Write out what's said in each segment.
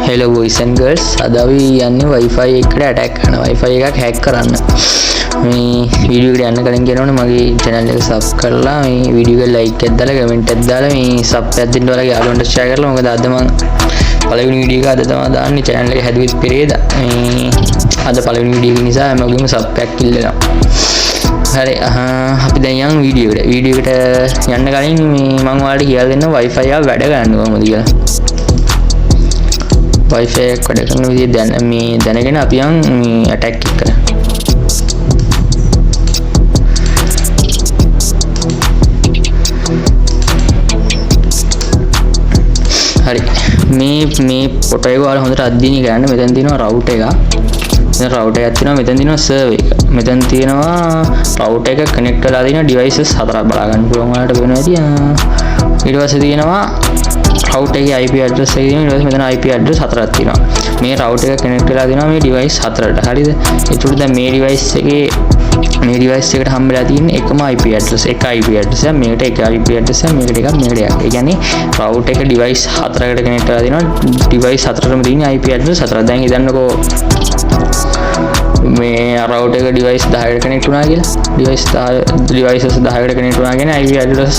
Hello boys and girls. අද අපි යන්නේ Wi-Fi එකට attack කරන Wi-Fi එකක් hack කරන්න. මේ වීඩියෝ එකට යන්න කලින් කියනවනේ මගේ channel එක sub කරලා මේ වීඩියෝ එක like එකක් දාලා comment එකක් දාලා මේ sub එකක් දෙන්න ඔයාලගේ යාළුවන්ට share කරලා මොකද අද මම පළවෙනි වීඩියෝ එක අද තමයි දාන්නේ channel එක හැදුවෙත් පෙරේදා. මේ අද පළවෙනි වීඩියෝ එක නිසා හැමෝගෙම sub එකක් ඉල්ලනවා. හරි අපි දැන් යන් වීඩියෝ එකට යන්න කලින් මේ මම ඔයාලට කියලා දෙන්න Wi-Fi එක වැඩ ගන්න කොහොමද කියලා. Wi-Fi එක වැඩ කරන විදිය දැනගෙන අපි යන් මේ attack එක කරා. හරි මේ ෆොටෝ එක ඔයාලා හොඳට අධ්‍යයනය කරන්න. මෙතන තියෙනවා router එක. මෙතන router එකක් තියෙනවා. මෙතන තියෙනවා server එක. මෙතන තියෙනවා router එක connect වෙලා තියෙන devices හතරක් බලා ගන්න පුළුවන් ඔයාලට වෙනවා ඇති. ඊට පස්සේ තියෙනවා router එකේ IP address එක තියෙනවා. ඊට පස්සේ මෙතන IP address හතරක් තියෙනවා. මේ router එක connect වෙලා තියෙනවා මේ device හතරට. හරිද? ඒකට දැන් මේ device එකට හම්බෙලා තියෙන එකම IP address එක IP address එක. මේකට එක IP address එක, මේකට එකක්, මේකට එකක්. ඒ කියන්නේ router එක device හතරකට connect වෙලා තියෙනවා. device හතරටම තියෙන IP address හතරක්. දැන් හිතන්නකෝ මේ router එක device 10කට connect වුණා කියලා. devices 10කට connect වුණා කියන්නේ IP address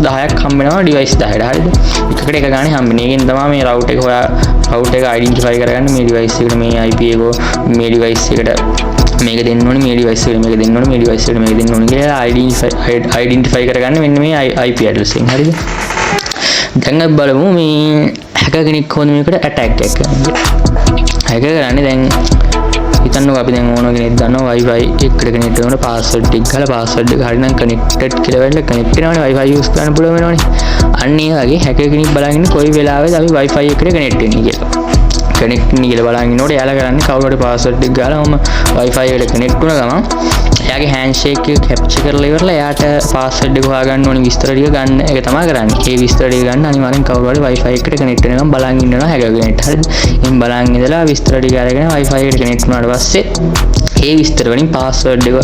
10ක් හම්බ වෙනවා device 10ට. හරිද? එකකට එක ගානේ හම්බෙන්නේ. ඒකෙන් තමයි මේ router එක identify කරගන්නේ මේ device එකට මේ IP එක මේ device එකට මේක දෙන්න ඕනේ, මේ device එකට මේක දෙන්න ඕනේ, මේ device එකට මේක දෙන්න ඕනේ කියලා identify කරගන්නේ මෙන්න මේ IP address එකෙන්. හරිද? දැන් අපි බලමු මේ hacker කෙනෙක් කොහොමද මේකට attack එකක් කරන්නේ. hacker කරන්නේ දැන් හිතන්නකෝ අපි දැන් ඕන කෙනෙක් දන්නවා Wi-Fi එකට connect වෙනකොට password ටික ගහලා password එක හරිනම් connected කියලා වෙන්න connect වෙනවනේ Wi-Fi use කරන්න පුළුවන් වෙනවනේ. අන්න ඒ වගේ hacker කෙනෙක් බලන් ඉන්නේ කොයි වෙලාවෙද අපි Wi-Fi එකට connect වෙන්නේ කියලා. connect වෙන්නේ කියලා බලන් ඉන්නකොට එයාලා කරන්නේ කවුරුහරි password එක ගහලා මම Wi-Fi එකට connect වුණා ගමන් එයාගේ handshake එක capture කරලා ඉවරලා එයාට password එක හොයාගන්න ඕනේ විස්තර ටික ගන්න එක තමයි කරන්නේ. ඒ විස්තර ටික ගන්න අනිවාර්යෙන් කවුරුහරි Wi-Fi එකට connect වෙනකම් බලන් ඉන්නවා hacker කෙනෙක්. හරිද? එහෙන් බලන් ඉඳලා විස්තර ටික අරගෙන Wi-Fi එකට connect වුණාට පස්සේ ඒ විස්තර වලින් password එක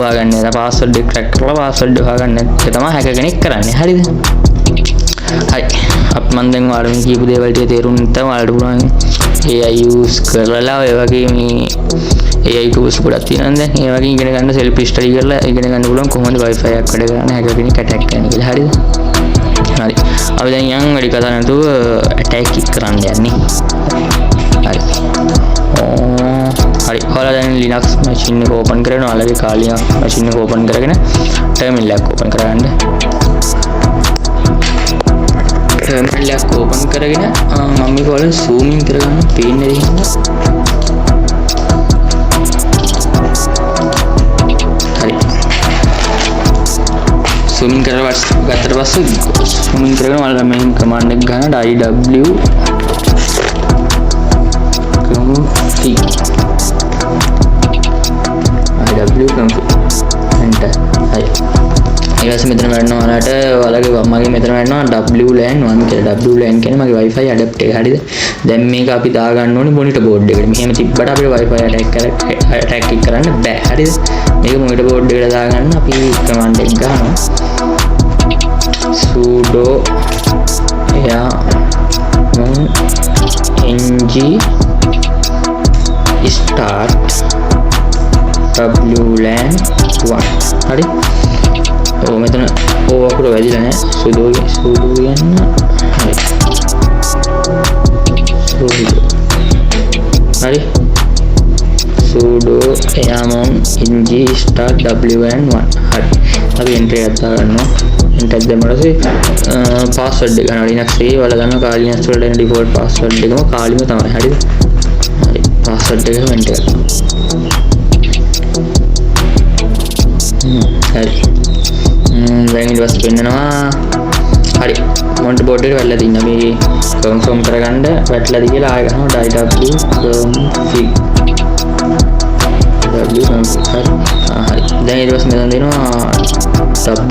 හොයාගන්න. එයා password එක crack කරලා password එක හොයාගන්න එක තමයි hacker කෙනෙක් කරන්නේ. හරිද? හරි. අප මම දැන් ඔයාලට මේ කියපු දේවල් ටික තේරුම් නැත්නම් ඔයාලට පුළුවන් AI use කරලා ඔය වගේ මේ AI tools ගොඩක් තියෙනවා දැන්. ඒ වගේ ඉගෙන ගන්න self study කරලා ඉගෙන ගන්න පුළුවන් කොහොමද Wi-Fi එකක් වැඩ කරන්නේ, hacker කෙනෙක් attack කරන්නේ කියලා. හරිද? හරි. අපි දැන් යන් වැඩි කතා නැතුව attack කරන්න යන්නේ. හරි. හරි. ඔයාලා දැන් Linux machine එක open කරගෙන ඔයාලගේ කාලිය machine එක open කරගෙන terminal එක open කරගන්න. terminal එක open කරගෙන මම මේක වලින් zoom in කරගන්න පේන්නේ දෙහින්න. හරි. zoom in ගත්තට පස්සේ zoom in කරගෙන ඔයාලා main command එක ගන්න iw enter. හරි. ඊට පස්සේ මෙතන වෙනවා ඔයාලට මගේ මෙතන වෙනවා WLAN 1 කියලා. WLAN කියන්නේ මගේ Wi-Fi adapter එක. හරිද? දැන් මේක අපි දාගන්න ඕනේ monitor board එකට. මෙහෙම තිබ්බට අපිට Wi-Fi attack එක කරන්න බෑ. හරිද? මේක monitor board එකට දාගන්න අපි command එක ගන්නවා. sudo ng start WLAN 1. හරි? ඔව් මෙතන අකුර වැදිලා නැහැ. sudo කියන්න. හරි. හරි. sudo ng start WLAN 1. හරි. අපි enter එකක් දාගන්නවා. enter දැම්මම පස්සේ password එක ගන්නවා. Linux එකේ ඔයාලා ගන්න කාලි Linux වලට එන default password එකම කාලිම තමයි. හරිද? හරි. password එක enter කරනවා. හරි. දැන් ඊට පස්සේ පෙන්නනවා. හරි. monitor board එකට වැටලා තින්න මේ confirm කරගන්න වැටලාද කියලා ආයෙ ගන්නවා wconfig. හරි. දැන් ඊට පස්සේ මෙතන දෙනවා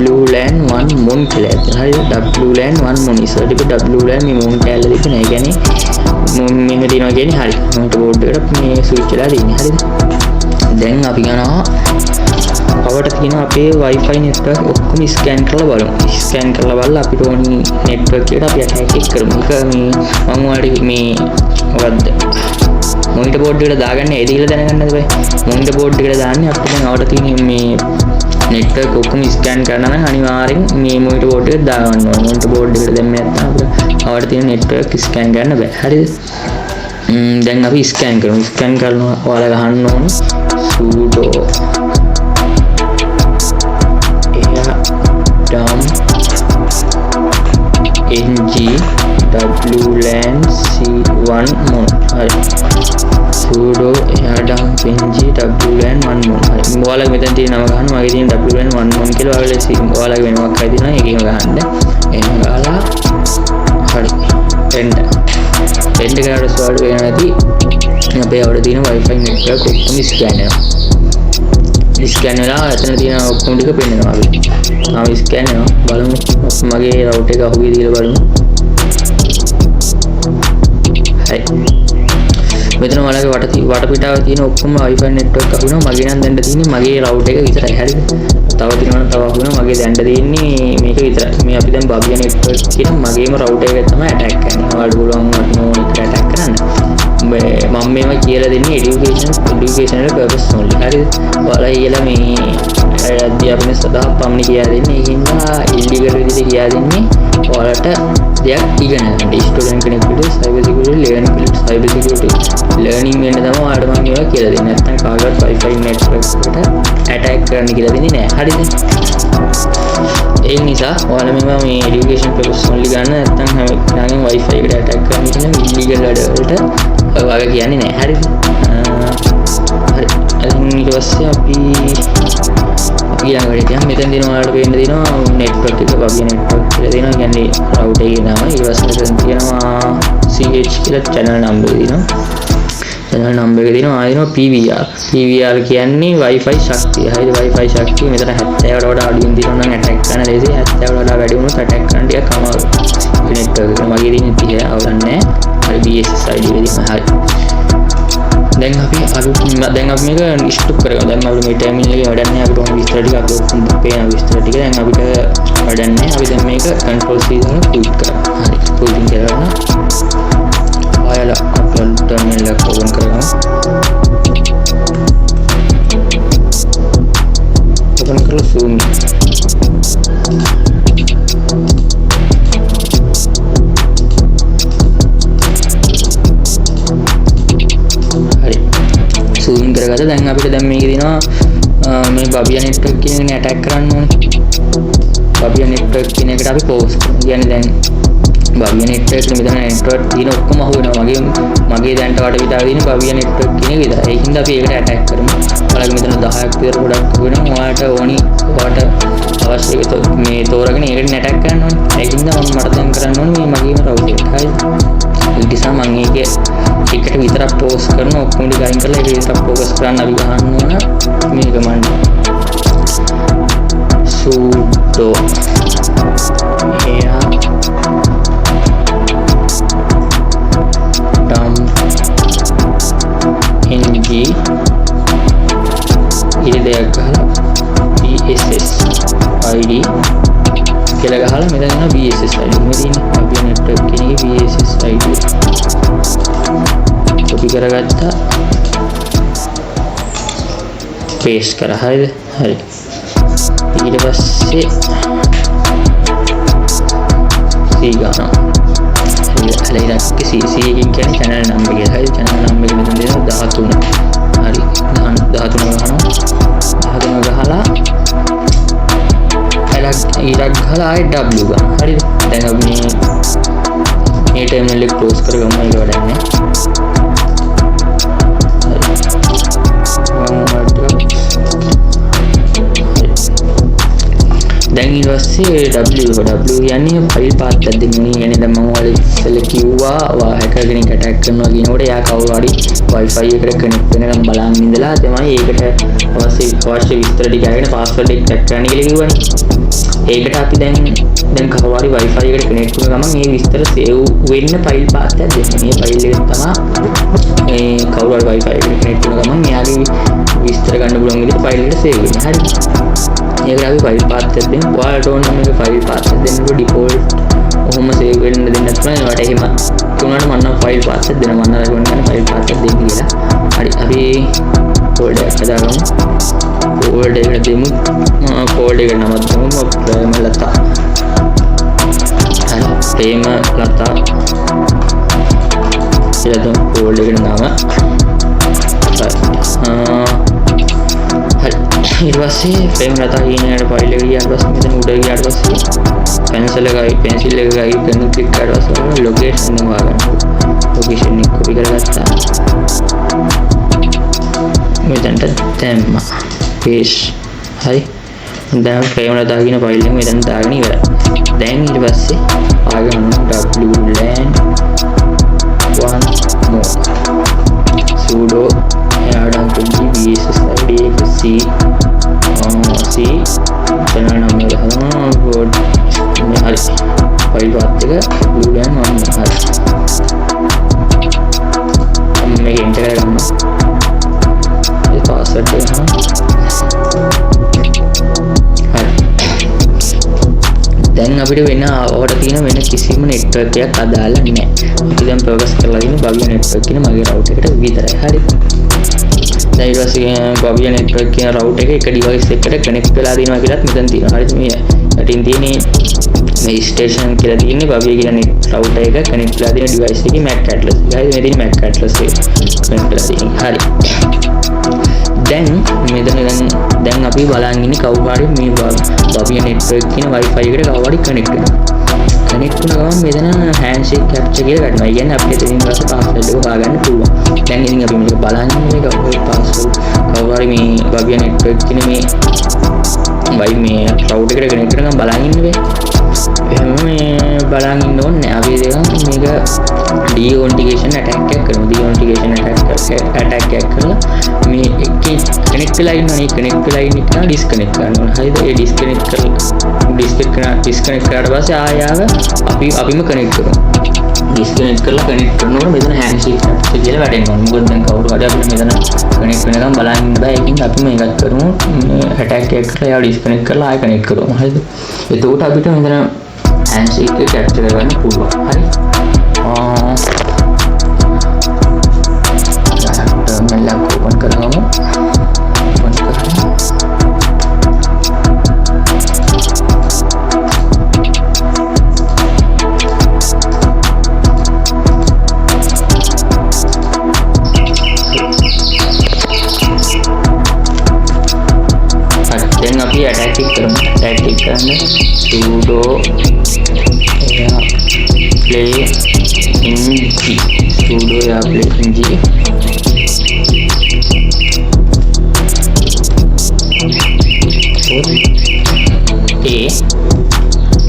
WLAN 1 mon කියලා. හරිද? WLAN 1 mon ඉස්සරට WLAN මේ mon කැලේ දෙක නෑ. කියන්නේ මෙහෙම දිනවා කියන්නේ හරි. monitor board එකට මේ switch වෙලා තියෙන්නේ. හරිද? දැන් අපි යනවා අපිට තියෙන අපේ Wi-Fi network ඔක්කොම ස්කෑන් කරලා බලමු. ස්කෑන් කරලා බලලා අපිට ඕනි network එකට අපි attack එක කරමු. ඒක මේ මම ඔයාලට මේ මොකද්ද මොනිටර් බෝඩ් එකට දාගන්න ඒද කියලා දැනගන්නද බෑ. මොනිටර් බෝඩ් එකට දාන්නේ අපිට දැන් අවුට තියෙන මේ නෙට්වර්ක් ඔක්කොම ස්කෑන් කරනවා නම් අනිවාර්යෙන් මේ මොනිටර් බෝඩ් එකට දාගන්න ඕනේ. මොනිටර් බෝඩ් එකට දැම්මේ නැත්නම් අපිට අවුට තියෙන නෙට්වර්ක් ස්කෑන් කරන්න බෑ. හරිද? දැන් අපි ස්කෑන් කරමු. ස්කෑන් කරනවා ඔයාලා ගහන්න ඕනේ sudo air dump ng wlan c1 mon. හරි. sudo air dump ng wlan 1 mon. හරි. ඔයාලා මෙතන තියෙන නම ගන්න. මගේ තියෙන wlan 1 mon කියලා ඔයාලගේ වෙනමක් හරි දෙනවා. ඒකේම ගහන්න. එහෙම ගහලා හරි. enter කරලා සෝල්ව් වෙනවා නැති අපේ අවුල තියෙන wifi network ඔක්කොම ස්කෑන් වෙනවා. ස්කෑන් වෙලා එතන තියෙන ඔක්කොම ටික පෙන්නනවා අපි. ආව ස්කෑන් වෙනවා. බලමු මගේ රවුටර් එක අහුවේ දීලා බලමු. හරි. මෙතන ඔයාලගේ වටපිටාව තියෙන ඔක්කොම wifi network අහුවෙනවා. මගේ නම් දැන් තියෙන්නේ මගේ රවුටර් එක විතරයි. හරිද? තව තියෙනවා තව අහුවෙනවා. මගේ දැන් තියෙන්නේ මේක විතරයි. මේ අපි දැන් බබියා network කියන මගේම රවුටර් එක තමයි attack කරන්නේ. ඔයාලට පුළුවන් වටිනෝ එක attack කරන්න. මම මේවා කියලා දෙන්නේ educational purpose only. හරිද? ඔයාලා ඊළඟ මේ අධ්‍යාපනය සඳහා පමණ කියා දෙන්නේ. ඒකින්ද illegal විදිහට කියා දෙන්නේ ඔයාලට දෙයක් ඉගෙන ගන්න. ස්ටුඩන්ට් කෙනෙකුට cyber security learning වෙන්න තමයි ඔයාලට මම මේවා කියලා දෙන්නේ. නැත්නම් කාගවත් wifi network එකට attack කරන්න කියලා දෙන්නේ නැහැ. හරිද? ඒ නිසා ඔයාලා මේවා මේ education purpose only ගන්න. නැත්නම් හැම කෙනාගේම wifi එකට attack කරන්න කියන illegal වැඩ වලට ඔයාලා කියන්නේ නැහැ. හරිද? හරි. ඊට පස්සේ අපි ඊළඟ වැඩේට යමු. මෙතන දින ඔයාලට පේන්න දිනවා network එක බබිය network කියලා දෙනවා. කියන්නේ router එකේ නම. ඊට පස්සේ මෙතන තියෙනවා CH කියලා channel number දෙනවා. channel number එක දෙනවා. ආයෙත් PVR කියන්නේ wifi ශක්තිය. හරිද? wifi ශක්තිය මෙතන 70කට වඩා අඩුවෙන් දිනනවා නම් attack කරන්න ලේසියි. 70කට වඩා වැඩි වුණොත් attack කරන්න ටිකක් අමාරුයි. network එක මගේ තියෙන 30 අවුලක් නැහැ. හරි BSS ID එක දෙනවා. හරි. දැන් අපි මේක ස්ටොප් කරගමු. දැන් අපි මේ ටර්මිනල් එකේ වැඩක් නැහැ. අපිට ඕන විස්තර ටික අපිට පේන විස්තර ටික දැන් අපිට වැඩක් නැහැ. අපි දැන් මේක control C දාලා quit කරමු. හරි. quitting කරගන්න. ඔයාලා අපේ ටර්මිනල් එක ඕපන් කරගමු. ඕපන් කරලා zoom zoom කරගත්තා. දැන් අපිට දැන් මේකේ දිනවා මේ බබියා network කියන එකනේ attack කරන්න ඕනේ. බබියා network කියන එකට අපි pause කරමු. කියන්නේ දැන් බබියා network එකේ මෙතන network තියෙන ඔක්කොම අහු වෙනවා. මගේ දැන්ට වටපිටාව තියෙන බබියා network කියන එක විතරයි. ඒකින්ද අපි ඒකට attack කරමු. ඔයාලගේ මෙතන 10ක් විතර ගොඩක් අහු වෙනවා. ඔයාලට අවශ්‍ය මේ තෝරගෙන ඒකට attack කරන්න ඕනේ. ඒකින්ද මට දැන් කරන්න ඕනේ මේ මගේම router එක. හරිද? ඒ නිසා මම ඒකේ එකට විතරක් පෝස්ට් කරන ඔක්කොම ටික අයින් කරලා ඒක විතරක් ફોකස් කරන්න අපි ගහන්න ඕන මේ command sudo air dump ng ඊට දෙයක් ගහලා BSS ID කියලා ගහලා මෙතන දෙනවා BSS ID. මේ තියෙන්නේ අපි network කියන එකේ BSS ID copy කරගත්තා. paste කරා. හරිද? හරි. ඊට පස්සේ C ගන්නවා. හරි. ඊළඟට C එකකින් කියන්නේ channel number එක. හරි. channel number එක මෙතන දෙනවා 13. හරි. 13 ගන්නවා. 13 ගහලා ඊළඟ ගහලා ආයෙ W ගන්න. හරිද? දැන් අපි මේ terminal එක close කරගමු. ඒක වැඩක් නැහැ. දැන් ඊට පස්සේ W කියන්නේ ෆයිල් පාත් එකක් දෙන්නේ. يعني දැන් මම ඔයාලට ඉස්සෙල්ලා කිව්වා hacker කෙනෙක් attack කරනවා කියනකොට එයා කවුරු හරි wifi එකට connect වෙනකම් බලන් ඉඳලා තමයි ඒකට අවශ්‍ය විස්තර ටික අරගෙන password එක crack කරන්න කියලා කිව්වනේ. ඒකට අපි දැන් කවුරු හරි wifi එකට connect වුණ ගමන් මේ විස්තර save වෙන්න ෆයිල් පාත් එකක් දෙන්නේ. මේ ෆයිල් එක තමයි මේ කවුරු හරි wifi එකට connect වුණ ගමන් එයාගේ විස්තර ගන්න පුළුවන් විදිහට ෆයිල් එකට save වෙන්නේ. හරි. ඒකට අපි ෆයිල් පාත් එකක් දෙන්න. ඔයාලට ඕන නම් මේක ෆයිල් පාත් එකක් දෙන්නකො default ඔහොම save වෙන්න දෙන්නත් පුළුවන්. ඒකට එහෙම තුනට මම නම් ෆයිල් පාත් පාත් එකක් දෙනවා. මම රෙකමන්ඩ් කරන ෆයිල් පාත් එකක් දෙන්න කියලා. හරි අපි ෆෝල්ඩර් එකක් හදාගමු. ෆෝල්ඩර් එකට දෙමු. ෆෝල්ඩර් එකට නමක් දෙමු. ප්‍රේමලතා. හරි ප්‍රේමලතා කියලා දෙමු ෆෝල්ඩර් එකට නම. හරි ඊට පස්සේ ප්‍රේමලතා කියන ෆයිල් එක ගියාට පස්සේ මෙතන උඩ ගියාට පස්සේ pencil එක ගයි පෙන් ක්ලික් කරලා පස්සේ ලොකේෂන් එක හොයාගන්න. ලොකේෂන් එක කොපි කරගත්තා. මෙතනට දැම්මා. පේස්ට්. හරි. දැන් ප්‍රේමලතා කියන ෆයිල් එක මෙතන දාගෙන ඉවරයි. දැන් ඊට පස්සේ ආගම wlan 1 more sudo add-on to bss id c channel number word hari file path එක wlan 1 more hari මේක enter කරගන්න ඒ password එක දැන් අපිට වෙන ඕවට තියෙන වෙන කිසිම network එකක් අදාළ නැහැ. අපි දැන් ප්‍රොග්‍රස් කරලා ඉන්නේ Bavia network කියන මගේ router එකට විතරයි. හරි. දැන් ඊට පස්සේ Bavia network කියන router එක device එකකට connect වෙලා දිනවා කියලාත් මෙතන තියෙනවා. හරිද? මේ යටින් තියෙන්නේ මේ station කියලා තියෙන්නේ Bavia කියන router එක connect වෙලා තියෙන device එකේ MAC address. හරි මේ තියෙන MAC address එක connect වෙලා තියෙන්නේ. හරි. දැන් දැන් අපි බලන් ඉන්නේ කවුරු හරි මේ Bavia network කියන wifi එකට කවුරු හරි connect වෙනවා. connect වුණා ගමන් මෙතන handshake capture කියලා ගන්නවා. ඒ කියන්නේ අපිට එතනින් ඊපස්සේ password එක හොයාගන්න පුළුවන්. දැන් ඉතින් අපි මේක බලන්නේ මේ password කවුරු හරි මේ Bavia network කියන මේ router එකට connect කරගන්න බලන් ඉන්නේ. එහෙනම් මේ බලන් ඉන්න ඕනේ. අපි මේක deauthentication attack එකක් කරමු. deauthentication attack එකක් කරලා මේ එකේ connect වෙලා ඉන්නවනේ. connect වෙලා ඉන්න එක disconnect කරන්න ඕනේ. හරිද? ඒ disconnect කරාට පස්සේ ආයෙ අපිම connect කරමු. disconnect කරලා connect කරනකොට මෙතන handshake කියලා වැටෙනවා. මොකද දැන් කවුරු හරි අපිට මෙතන connect වෙනකම් බලන් ඉන්න බෑ. ඒකින් අපි මේකත් කරමු. මේ attack එක කරලා ඒවා disconnect කරලා ආයෙ connect කරමු. හරිද? එතකොට අපිට මෙතන handshake එක capture කරගන්න පුළුවන්. හරි? terminal open කරගමු. open කරගමු. දැන් අපි attack එක කරමු. attack එක කරන්නේ sudo play in g sudo play in g a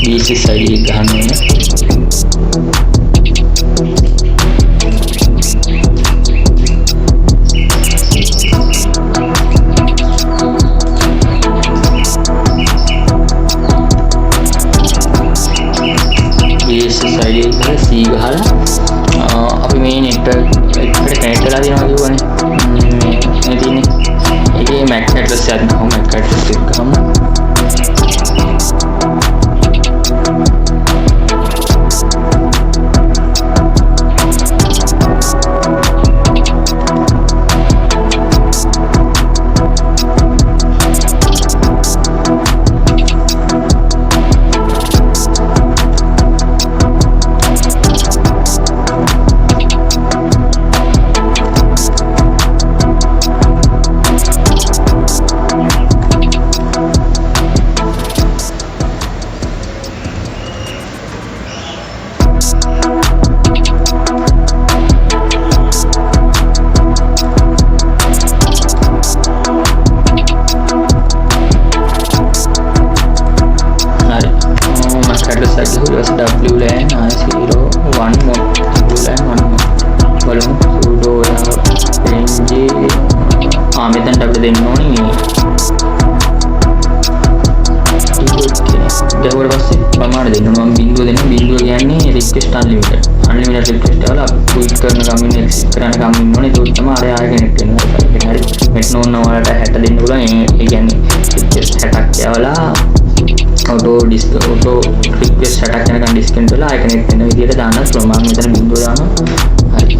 bss id ගන්න ඕනේ. C ගහලා අපි මේ network එකට connect වෙලා තියෙනවා කියවනේ. මේ තියෙන්නේ ඒකේ MAC address එකක් නෝ MAC address එක ගමු. wlan 01 more wlan 1 more බලමු sudo ng මෙතනට අපිට දෙන්න ඕනේ මේ ගැහුවට පස්සේ ප්‍රමාණ දෙන්න ඕනේ. මම බිංදුව දෙන්න. බිංදුව කියන්නේ request unlimited request වල අපි ක්වික් කරන ගමින් එක්සිට් කරන ගමින් ඕනේ. ඒක තමයි අර ආයෙ කනෙක්ට් වෙනවා. හරි මෙන්න ඕන වලට 60 දෙන්න පුළුවන්. ඒ කියන්නේ request 60ක් යවලා auto request 60ක් යනකම් disconnect වෙලා ආයෙ කනෙක්ට් වෙන විදියට දාන්න පුළුවන්. මම මෙතන බිංදුව දානවා. හරි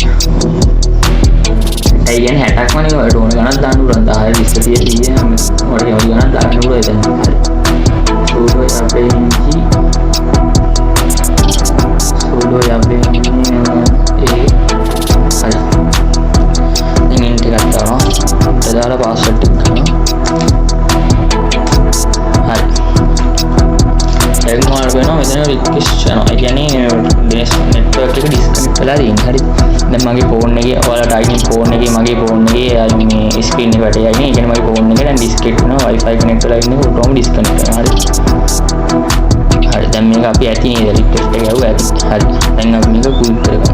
10යි කියන්නේ 60ක්ම නේ ඔයාලට ඕන ගණන් දාන්න පුළුවන් 10 20 30 ඔයාලට ඕන ගණන් දාන්න පුළුවන් එතන හරි sudo yabe hri දැන් int එකක් දානවා ඊට දාලා password එක කරනවා හරි දැන් මොකද වෙනවා මෙතන රික්වෙස්ට් යනවා ඒ කියන්නේ network එක disconnect වෙලා තියෙන හරි දැන් මගේ ෆෝන් එකේ ඔයාලට අයින් ෆෝන් එකේ මගේ ෆෝන් එකේ මේ ස්ක්‍රීන් එකට යන්නේ ඒ කියන්නේ මගේ ෆෝන් එකේ දැන් disconnect වෙනවා wifi connect වෙලා ඉන්නේ ඔටෝම disconnect වෙනවා හරි දැන් මේක අපි ඇති නේද රික්වෙස්ට් එක යවුවා ඇති හරි දැන් අපි මේක කුයික් කරගමු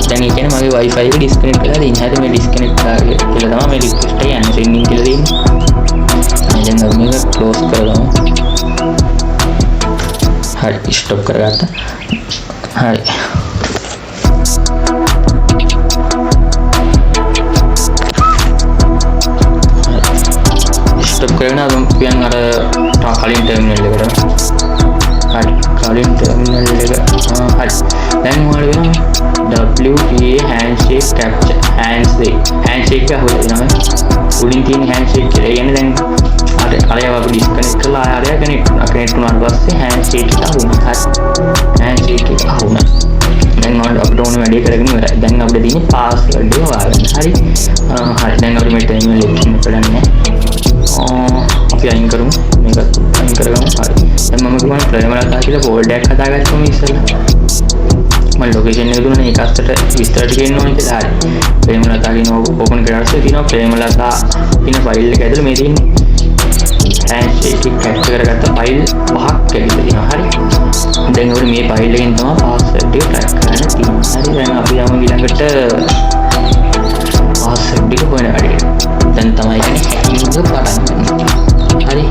දැන් ඒ කියන්නේ මගේ wifi එක disconnect වෙලා තියෙන හැටි මේ disconnect කරලා තමයි මේ රික්වෙස්ට් එක යන්නේ sending කියලා තියෙන්නේ දැන් අපි මේක close කරගමු හරි ස්ටොප් කරගත්තා හරි ස්ටොප් කරගෙන අපි පියන් අර කලින් ටර්මිනල් එකට හරි කලින් ටර්මිනල් එක හරි දැන් මොකද වෙන්නේ WPA handshake capture handshake එක හොයලා දෙනවා උඩින් තියෙන handshake කියලා කියන්නේ දැන් අරයව අපි ඩිස්කනෙක්ට් කරලා ආයෙ කනෙක්ට් වුණාට පස්සේ handshake එක අහුණා හරි handshake එක අහුණා දැන් අපිට ඕන වැඩේ කරගෙන ඉවරයි දැන් අපිට තියෙන්නේ password එක හොයාගන්න හරි හරි දැන් අපිට මේ ටර්මිනල් එකකින් කරන්නේ අපි අයින් කරමු මේක අයින් කරගමු හරි දැන් මම කියනවා ප්‍රේමලතා කියලා ෆෝල්ඩර් එකක් හදාගත්තම ඉස්සෙල්ලා මම ලොකේෂන් එක දුන්නා ඒක අස්සට විස්තර ටික එන්න ඕනේ කියලා හරි ප්‍රේමලතා කියන ඕපන් කරලා පස්සේ තියෙනවා ප්‍රේමලතා කියන ෆයිල් එක ඇතුළේ මේ තියෙන්නේ handshake එක කැප්චර් කරගත්ත ෆයිල් පහක් ඇවිල්ලා තියෙනවා හරි දැන් අපිට මේ ෆයිල් එකෙන් තමයි password එක ට්‍රැක් කරන්න තියෙන්නේ හරි දැන් අපි යමු ඊළඟට password එක හොයන වැඩේට දැන් තමයි කියන්නේ hacking එක පටන් ගන්න හරි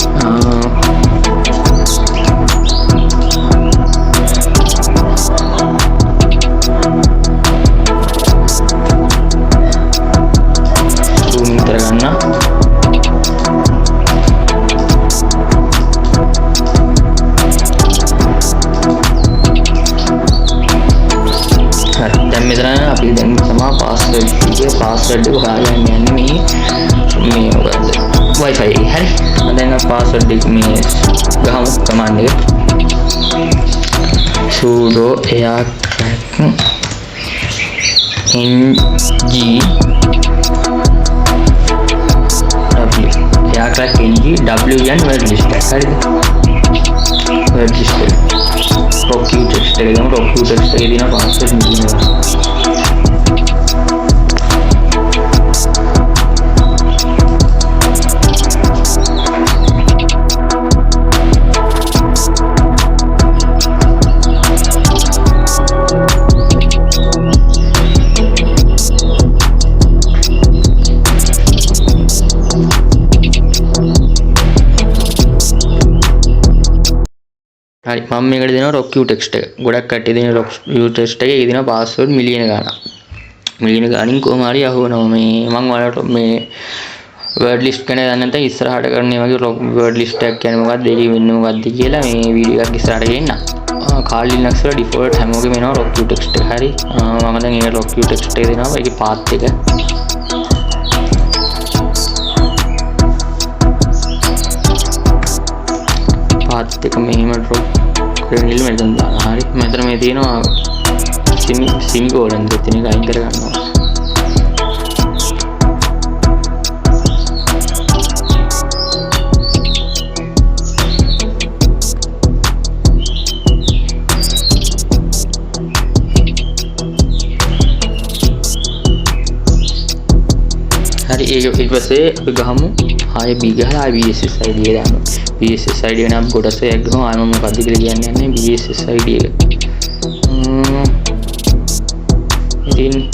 zoom කරගන්න දැන් මෙතන අපි දැන් තමයි password එක හොයාගන්න යන්නේ මේ මොකද්ද wifi එක හරි දැන් අපි password එක මේ ගහමු command එක sudo aircrack ng aircrack ng wn word list හරිද word list rocky text එක ගමු rocky text එකේ තියෙන password නිදිනවා හරි මම මේකට දෙනවා rocky text එක ගොඩක් කට්ටිය දෙන rocky text එකේ ඒ දෙන password මිලියන ගාණින් කොහොම හරි අහුවෙනවා මේ මම ඔයාලට මේ word list ගැන දන්නේ නැත්නම් ඉස්සරහට කරන මේ වගේ word list එකක් කියන්නේ මොකක්ද ඒකේ වෙන්නේ මොකක්ද කියලා මේ වීඩියෝ එකක් ඉස්සරහට ගෙන්න Kali Linux වල default හැමෝගෙම එනවා rocky text එක හරි මම දැන් ඒ rocky text එක දෙනවා ඒකේ path එක path එක මෙහෙම drop කරගෙන මෙතන දානවා හරි මෙතන මේ තියෙනවා semicolon දෙකෙන් එක අයින් කර ගන්නවා හරි ඒක ඊපස්සේ අපි ගහමු ආයෙ B ගහලා ආයෙ BSS ID එක දානවා BSS ID එක නම් කොටස් එකක් ගහමු ආයෙ මම මොකක්ද කියලා කියන්නේ නැහැ BSS ID එක ඉතින්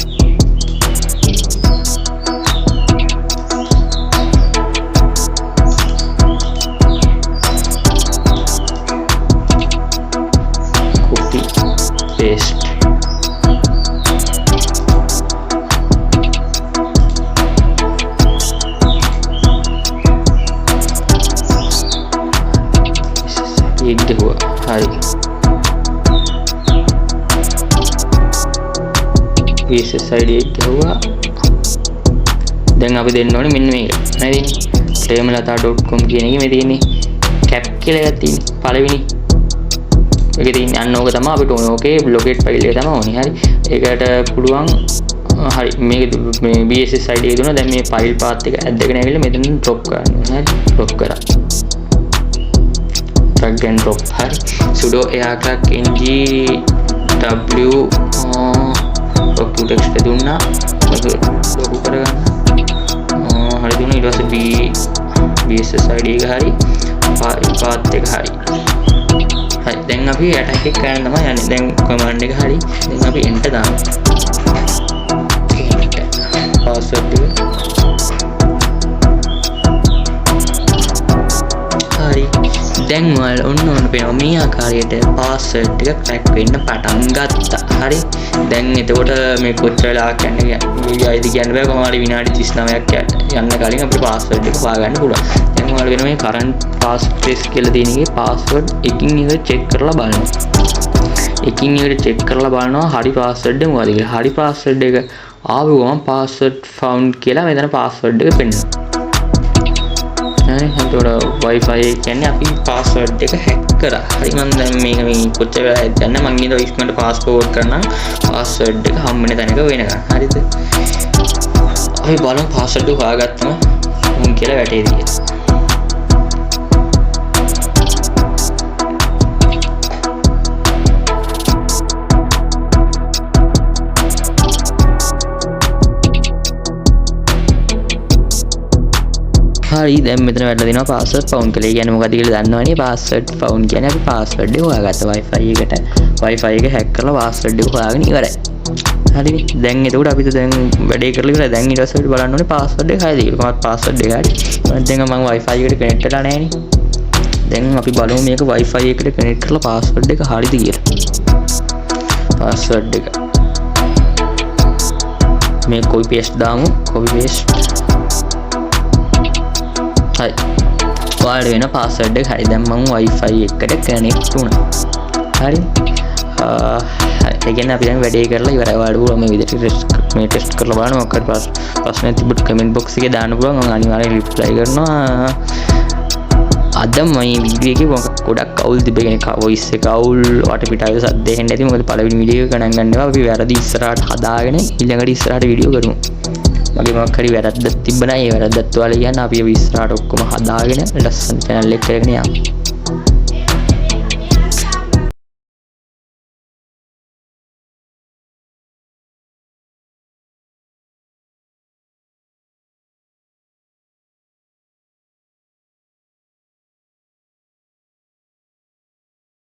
copy paste एक हुआ हाई BSS ID क्या हुआ දැන් අපි දෙන්න ඕනේ මෙන්න මේක නේද premlata.com කියන එකේ මේ තියෙන්නේ cap කියලා එකක් තියෙන්නේ පළවෙනි ඒකේ තියෙන්නේ අන්න ඕක තමයි අපිට ඕනේ ඕකේ locate file එක තමයි ඕනේ හරි ඒකට පුළුවන් හරි මේක මේ BSS ID එක දුන්නා දැන් මේ file path එක ඇදගෙන ඇවිල්ලා මෙතන drop කරන්න ඕනේ හරි drop කරා drag and drop හරි sudo aircrack ng w text දුන්නා ලොකු කරගන්න හරි දුන්නා ඊට පස්සේ BSS ID එක හරි path එක හරි හරි දැන් අපි attack එක කරන්න තමයි යන්නේ දැන් command එක හරි දැන් අපි enter දාමු password එක හරි දැන් ඔයාලා ඔන්න පේනවා මේ ආකාරයට password එක crack වෙන්න පටන් ගත්තා හරි දැන් එතකොට මේ කොච්චර වෙලාවක් යන්නේ ID කියන්න බෑ කොහොම හරි විනාඩි 39ක් යන්න කලින් අපිට password එක හොයාගන්න පුළුවන් දැන් ඔයාලා වෙන මේ current passphrase කියලා තියෙන එකේ password එකින් එක check කරලා බලන්න එකින් එකට check කරලා බලනවා හරි password එක මොකද කියලා හරි password එක ආවම password found කියලා මෙතන password එක පෙන්නනවා හරි එතකොට wifi එක කියන්නේ අපි password එක hack කරා හරි මම දැන් මේක මේ කොච්චර වෙලාවද යන්න මම ඉඳලා ඉක්මනට passport කරනම් password එක හම්බෙන තැනක වෙනකන් හරිද අපි බලමු password එක හොයාගත්තම උන් කියලා වැටේද කියලා හරි දැන් මෙතන වැටලා දෙනවා password found කියලා. ඒ කියන්නේ මොකද කියලා දන්නවනේ password found කියන්නේ අපි password එක හොයාගත්ත wifi එකට. wifi එක hack කරලා password එක හොයාගෙන ඉවරයි. හරිනේ. දැන් එතකොට අපිට දැන් වැඩේ කරලා ඉවරයි. දැන් ඊට පස්සේ අපිට බලන්න ඕනේ password එක හරියද කියලා. කොහොමද password එක හරි. දැන් මම wifi එකට connect වෙලා නැහැ නේ. දැන් අපි බලමු මේක wifi එකට connect කරලා password එක හරියද කියලා. password එක මේ copy paste දාමු. copy paste හරි ඔයාලට වෙන password එක හරි දැන් මම wifi එකට connect වුණා හරි ඒ කියන්නේ අපි දැන් වැඩේ කරලා ඉවරයි ඔයාලට මේ විදිහට මේ ටෙස්ට් කරලා බලන්න මොකක්ද ප්‍රශ්න තිබුත් comment box එකේ දාන්න පුළුවන් මම අනිවාර්යෙන් reply කරනවා අද මේ වීඩියෝ එකේ ගොඩක් අවුල් තිබෙන එක voice එක අවුල් වටපිටාවේ සද්ද එන්නේ නැති මොකද පළවෙනි වීඩියෝ එක ගණන් ගන්නවා අපි වැරදි ඉස්සරහට හදාගෙන ඊළඟට ඉස්සරහට වීඩියෝ කරමු මගේ මොකක් හරි වැරද්දක් තිබ්බ නම් ඒ වැරද්දත් ඔයාලා කියන්න අපි ඉස්සරහට ඔක්කොම හදාගෙන ලස්සන channel එක කරගෙන යමු